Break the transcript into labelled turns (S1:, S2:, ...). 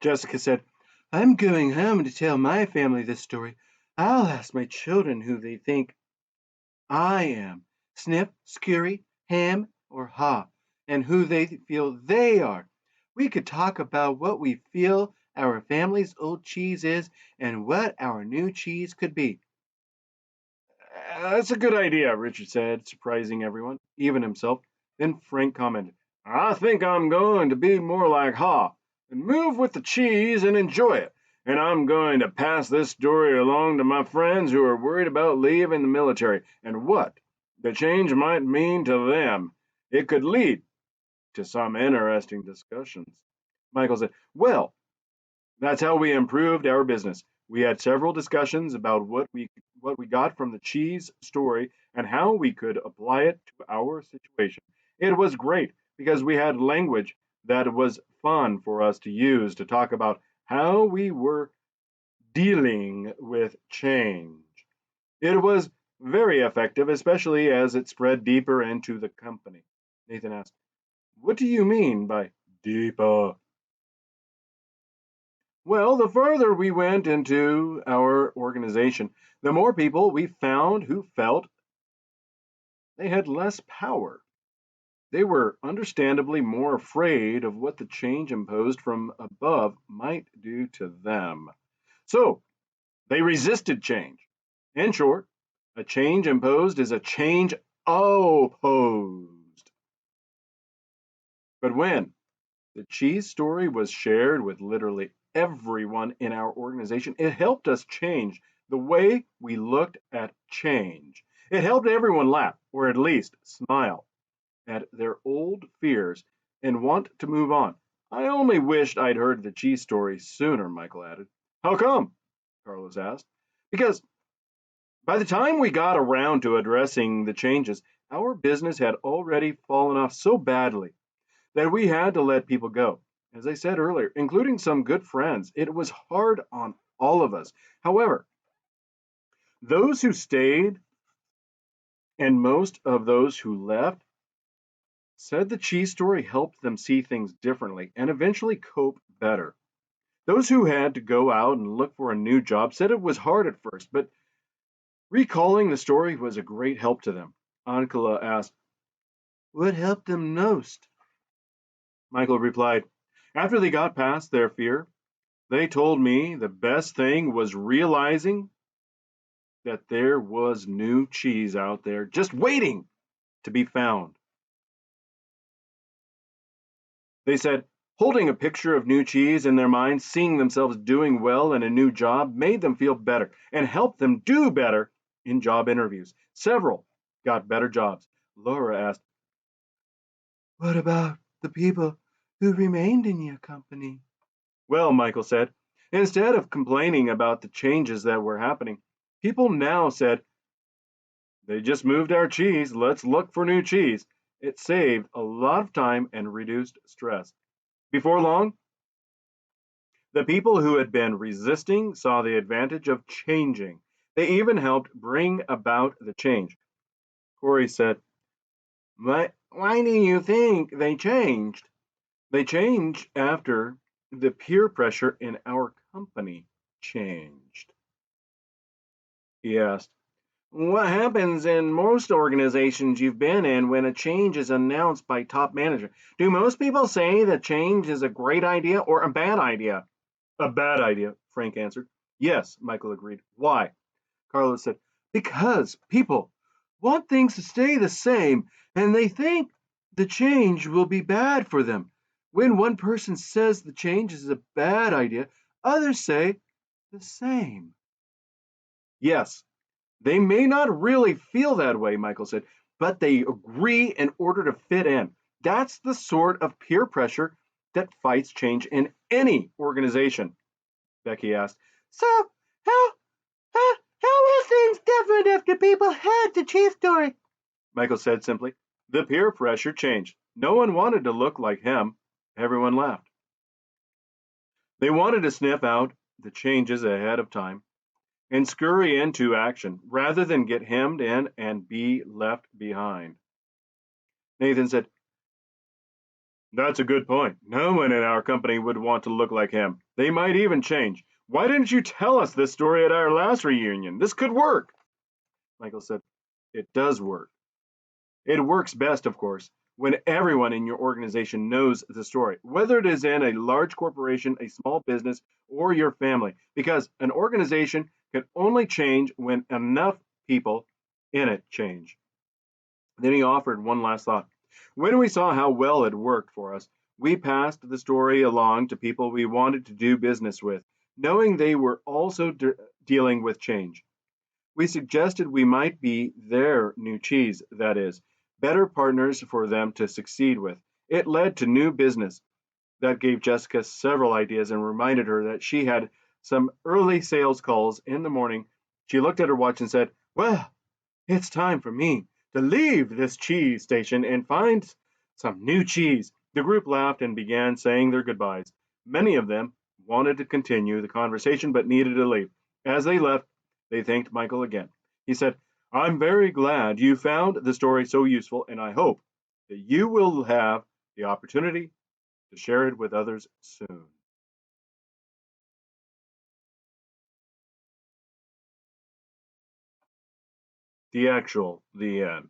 S1: Jessica said, I'm going home to tell my family this story. I'll ask my children who they think I am, Snip, Scurry, Ham, or Ha, and who they feel they are. We could talk about what we feel our family's old cheese is and what our new cheese could be. That's a good idea, Richard said, surprising everyone, even himself. Then Frank commented, I think I'm going to be more like Ha and move with the cheese and enjoy it. And I'm going to pass this story along to my friends who are worried about leaving the military and what the change might mean to them. It could lead to some interesting discussions. Michael said, Well, that's how we improved our business. We had several discussions about what we got from the cheese story and how we could apply it to our situation. It was great because we had language that was fun for us to use to talk about how we were dealing with change. It was very effective, especially as it spread deeper into the company. Nathan asked, What do you mean by deeper? Well, the further we went into our organization, the more people we found who felt they had less power. They were understandably more afraid of what the change imposed from above might do to them. So they resisted change. In short, a change imposed is a change opposed. But when the cheese story was shared with literally everyone in our organization, it helped us change the way we looked at change. It helped everyone laugh, or at least smile, at their old fears and want to move on. I only wished I'd heard the cheese story sooner, Michael added. How come? Carlos asked. Because by the time we got around to addressing the changes, our business had already fallen off so badly that we had to let people go. As I said earlier, including some good friends, it was hard on all of us. However, those who stayed and most of those who left said the cheese story helped them see things differently and eventually cope better. Those who had to go out and look for a new job said it was hard at first, but recalling the story was a great help to them. Ankala asked, What helped them most? Michael replied, After they got past their fear, they told me the best thing was realizing that there was new cheese out there just waiting to be found. They said holding a picture of new cheese in their minds, seeing themselves doing well in a new job, made them feel better and helped them do better in job interviews. Several got better jobs. Laura asked, What about the people who remained in your company? Well, Michael said, instead of complaining about the changes that were happening, people now said, They just moved our cheese, let's look for new cheese. It saved a lot of time and reduced stress. Before long, the people who had been resisting saw the advantage of changing. They even helped bring about the change. Corey said, Why do you think they changed? They changed after the peer pressure in our company changed. He asked, What happens in most organizations you've been in when a change is announced by top management? Do most people say that change is a great idea or a bad idea? A bad idea, Frank answered. Yes, Michael agreed. Why? Carlos said, Because people want things to stay the same and they think the change will be bad for them. When one person says the change is a bad idea, others say the same. Yes, they may not really feel that way, Michael said, but they agree in order to fit in. That's the sort of peer pressure that fights change in any organization. Becky asked, So, how, how were things different after people heard the cheese story? Michael said simply, The peer pressure changed. No one wanted to look like him. Everyone laughed. They wanted to sniff out the changes ahead of time and scurry into action rather than get hemmed in and be left behind. Nathan said, That's a good point. No one in our company would want to look like him. They might even change. Why didn't you tell us this story at our last reunion? This could work. Michael said, it does work. It works best, of course, when everyone in your organization knows the story, whether it is in a large corporation, a small business, or your family, because an organization can only change when enough people in it change. Then he offered one last thought. When we saw how well it worked for us, we passed the story along to people we wanted to do business with, knowing they were also dealing with change. We suggested we might be their new cheese, that is, better partners for them to succeed with. It led to new business. That gave Jessica several ideas and reminded her that she had some early sales calls in the morning. She looked at her watch and said, well, it's time for me to leave this cheese station and find some new cheese. The group laughed and began saying their goodbyes. Many of them wanted to continue the conversation but needed to leave. As they left, they thanked Michael again. He said, I'm very glad you found the story so useful, and I hope that you will have the opportunity to share it with others soon. The end.